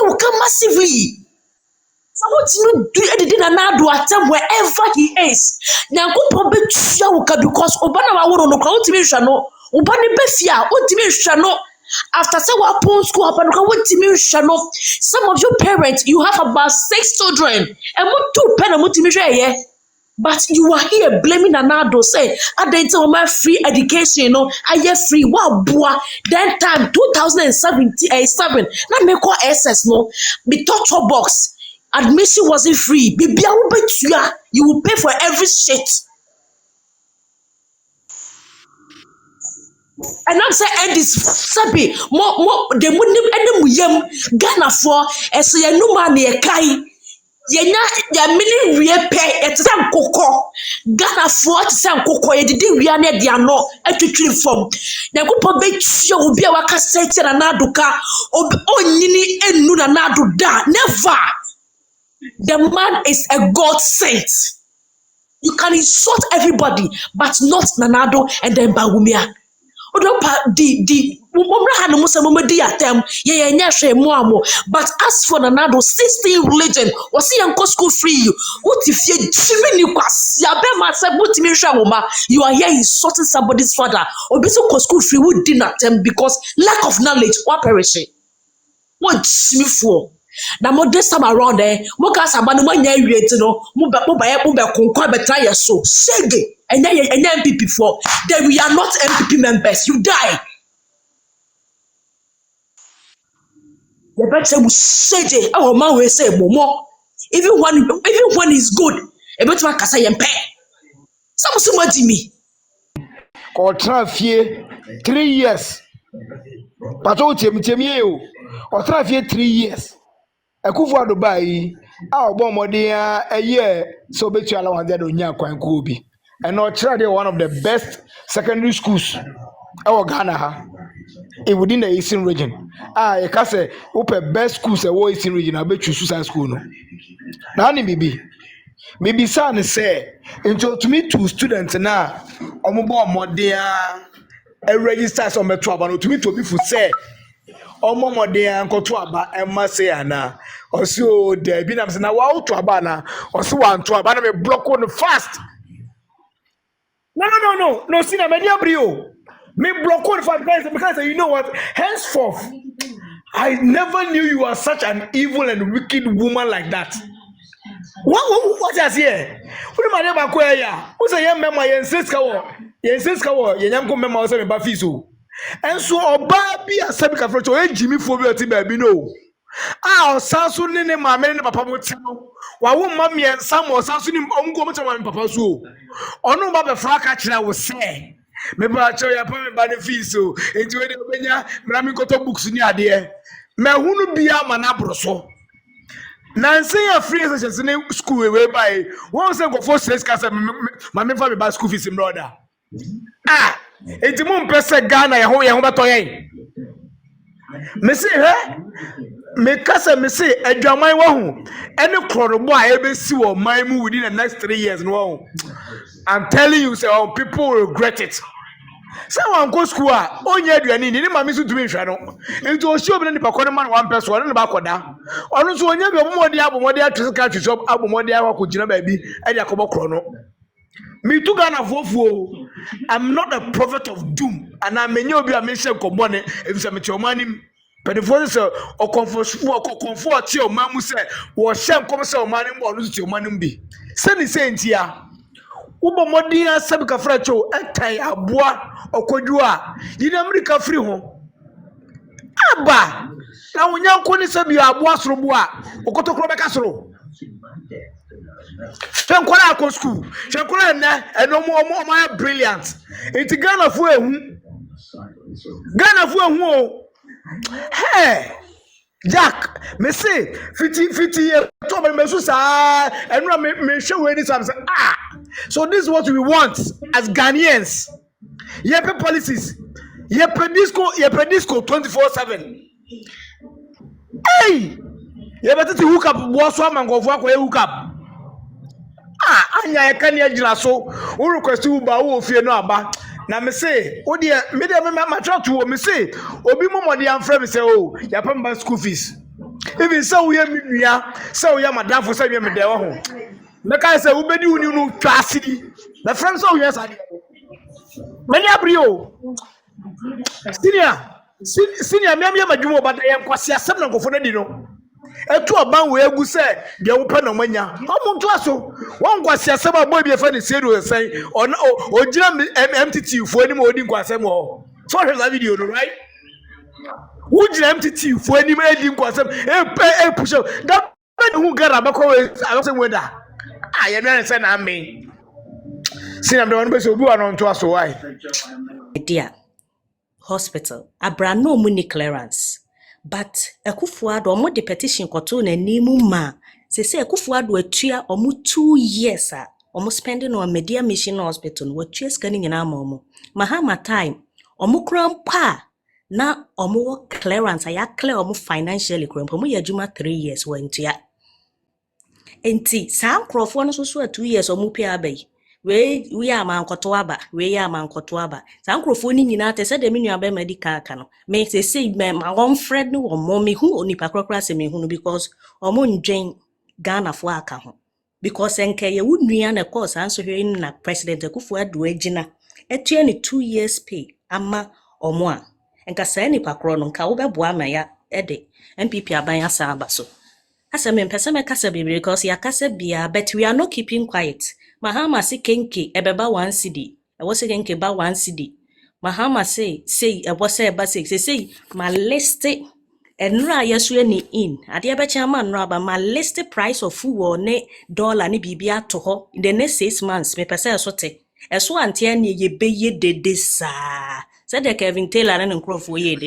will come massively. Someone do anything and now do attempt wherever he is. Now go probably because Obana would no crowd no Ubani Befia, what after say what upon school upon what some of your parents you have about 6 children and what 2 pen and but you are here blaming Anado say I didn't tell my free education, I get free wow boy then time 2007 now make call SS no be torture box. Admission wasn't free. You will pay for every shit. And I'm saying, and this sabi more the money Ghana for as a new money a kai. Yenya ya mini pay at some cocoa. Ghana for some cocoa, you did we are near the ano at the form. Now go probably show be a waka set and anaduka or nini and nuna nadu da never. The man is a God sent. You can insult everybody, but not Nanado and then Bawumia. But as for Nanado, 16 religion, was he uncle school free? What if you are here insulting somebody's father? Or be so school free would didn't attempt because lack of knowledge, what perishing? What me for? Now, more this time around there, more cars are banning 1 year, you know, move better, so shaggy, and then MPP for. Then we are not MPP members, you die. The better will say, our man will say more. Even when it's good, a better man can say and pay. Some much me. Or traffic 3 years. But oh, Tim, or traffic 3 years. Akufo Dubai a year so betu ala 100 onya kwanko bi and no try one of the best secondary schools Ghana ha within the Eastern region you can say best schools Eastern region abetu Susan school no na ni bibi san say into to me 2 students na omobo omode a register some metro aba no to me to be for say omomode ankoto aba emma say ana oso de bi na say na wa to aba na oso wan to aba na me block on fast no see na me dia brio me block on fast because you know what henceforth I never knew you are such an evil and wicked woman like that. What is here? What am I never queer ya? Who's a young member? Yensiska wo yenyamko member o se me ba fiso. And so oba bi asabika frocho e Jimmy phobia ti ba bi no. Osanso ne maame ne papa mo ti no. Wa wo ma me ensam osanso ni omgo mo chama me papa so. Ono ba be fra ka kire wo se. Me ba cho ya pa me ba ne fiso. Enti we de obenya mra mi koto books ni ade. Me hunu bia ma na broso. Nancy a free sessions in school whereby one say go for stress case my me for me school fees in brother. Enti mo mpese Ghana ye ho beto yen. Me say me kasa me say adwaman wa hu ene krorobo a ebesi wo man mu within the next 3 years no. I'm telling you say people will regret it. Someone go school onye aduane ni mama so tumi hwe no enti o show bi ne pakọ man one person ne ba koda onu so onye bi abomode atweka twetso abomode akogina ba bi e dia kobokro no me to Ghana fofuo. I'm not a prophet of doom and I menye obi a me hye kobone efisa me chomanim pedifo se o comfort ti o mamu se wo hye nkom se o manim bo onu ti o manim bi se ni se ntia ubo modia sabika fracho etai aboa okodwu a yini America free ho aba na wonyanko ni sabi aboa sorobo a okotokro beka soro Fenkola akọ school fenkola na eno mo brilliant enti Ghana fu o hey Jack me say fiti to me so sa enu me hwe we ni sam say so this is what we want as Ghanaians. Yepe policies. Yepe disco 24/7. Hey! Yepe ti hook up boso amangofo akoye hook up. Anya e kan ye gina so. Wo request Uber wo ofie no aba. Na me say, o de me try to me say, obi momode am frame me say, oh, yapam ba school fees. Even so we me ya, so we madam for say me de wo ho. Make I say we be di uni no twasidi. The friend so yes ade. Many abrio. Senior me madwuma ba da yen kwase asem na nkofo na di no. Etu oban we egu se de wo pe no manya. Omo nto aso. Won kwase asem abo bi e fa ne sedu sen. O gina MTT fo ni mo odi kwase mo. So here's that video no right? Who gina MTT fo ni mo edi kwase e push up. That who gara bakọ we abase weda. Ah ye no say na me. Senior me won be so obi wa no nto aso why? Dear hospital abrano mu ni clearance but Akufo-Addo omo de petition koto na nimu ma se Akufo-Addo atua omo 2 years omo spending on Media Mission Hospital no atua scanning nyina ma omo Mahama time omo krampa na omo clearance ya clear omo financially krampa omo yadwuma 3 years wantua enti sa nkrofo no so 2 years omo pia abai we ya mankoto aba sa nkrofo ni nyina te se de menua ba medical aka no me say me ma won fred no wo mo me hu onipa krokra se me hu no because omo ndwen Ghana fo aka ho because enke ye wunua na course anso hwe na president Akufo-Addo agina etua ni 2 years pay ama omo a enka sa nipa kro no nka wo bebo ama ya ede MPP aban asa aba so asa me mpese me kasa bibiri because ya kasa bia but we are not keeping quiet Mahama si kenke ebeba 1 cedi ewo se kenke ba 1 cedi Mahama say ewo se eba say ma list enra yesu ni in ade ebe chama nra ba ma list price of food ne dollar ne bibia to ho in the next 6 months me pese eso ante ani ye beye dede sa se de Kevin Taylor ne nkrofo ye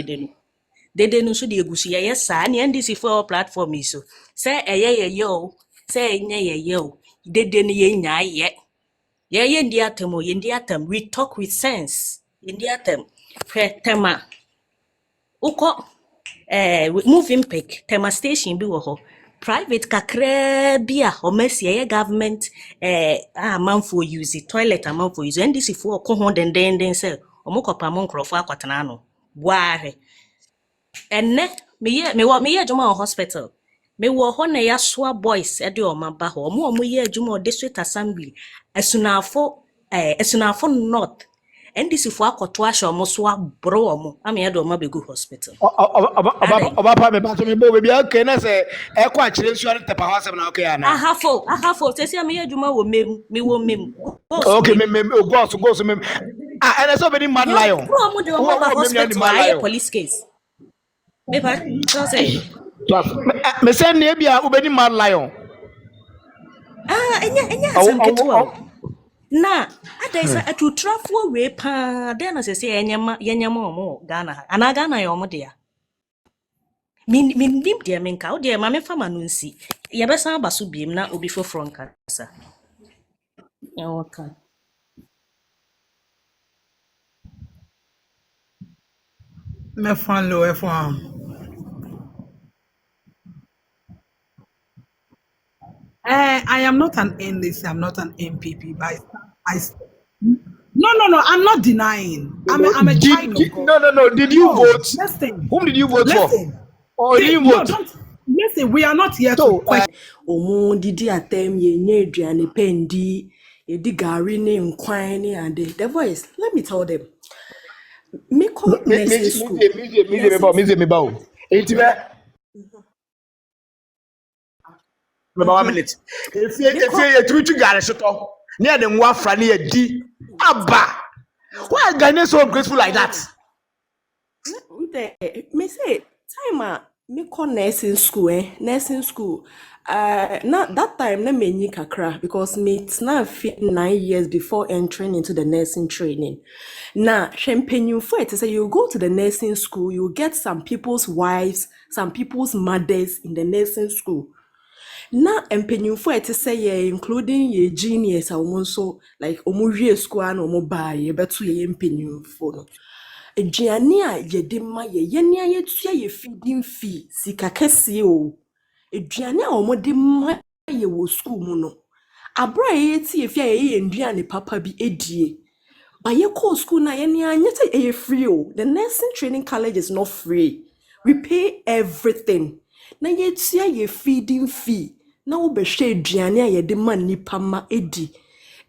dede no so de egusu ye sa ne NDC for platform iso se eye yo se enye ye o dede ne ye nya ye ndi atem we talk with sense ndi atem tema uko moving pick tema station bi wo ho private kakra bia o mesi ye government manfo use toilet manfo use NDC for ko ho den se omokopa mo nkrofo akwatena no boahe enne me ye juma hospital me wo ho na ya soa boys e de o maba ho mo ye adwuma district assembly esunafo north NDC fo akoto ahye omo so abro omo am ye de o mabegu hospital Oba me ba so me bo be bia okay na se e kwa kire nsu an tepa ho asem na okay ana ahafo sesi am ye adwuma wo mem okay me boss me and so be mad lion pro mo de o maba hospital aye police case me pa so say me send na bia ubeni mad lion enya asem keto na adaisa atutrafo we pa de na sese yenyama omo Ghana ana Ghana ye omo de ya min de menka o de ma me fama no nsi ye be san baso biem na obi foforo nkasa ya waka me fan lo e fan I am not an NDC, I'm not an MPP, but no, I'm not denying. I'm a child of God. No. Did you vote? Listen. Whom did you vote Listen. for? Or did you vote? Listen, we are not here to question. Omo didi atem ye nye aduane pendi ye di gari ne nkwan ne ade. The voice, let me tell them. Me call nursing school. Me ba. Enti me 1 minute. If you to gari soto, near the nwa fra ne di aba. Why Ghanaians so ungrateful like that? Me say time me call nursing school not that time na me kakra because me na fit 9 years before entering into the nursing training. Now champagne for it say you go to the nursing school, you get some people's wives, some people's mothers in the nursing school. Na empenyufo ete say ye including ye genius so like omo school and omo ba ye beto ye empenyufo no aduane a ye de ma ye ne ayetua ye feeding fee sika kese o aduane a omo de ma ye wo school mu no abra ye ti ye fia ye nduane papa bi edie ba ye call school na ye ne anyete ye free o the nursing training college is not free, we pay everything. na yɛtua yɛ feeding fee na wobɛhwɛ aduane a yɛde ma nnipa ma edi.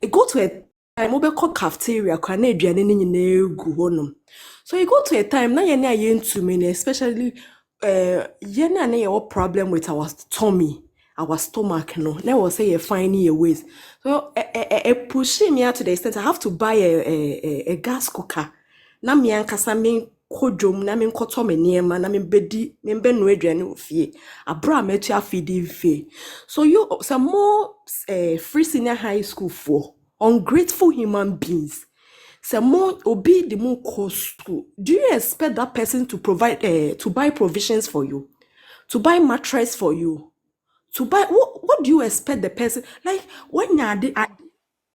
It go to a time wobɛkɔ cafeteria kwa na aduane no nyinaa gu hɔnom. So you go to a time na yɛne a yɛntumi no, especially yɛne a na yɛwɔ problem with our tummy, our stomach no, na ɛwɔ sɛ yɛfind your ways. So it pushing me out to the extent I have to buy a gas cooker. Na me ankasa me kodwom na me nkɔtɔ me nneɛma na me bedi me mbɛno aduane wɔ fie. Abra metua feeding fee. So you some more free senior high school for ungrateful human beings. Some more obi the more school. Do you expect that person to provide to buy provisions for you, to buy mattress for you, to buy what do you expect the person like when you're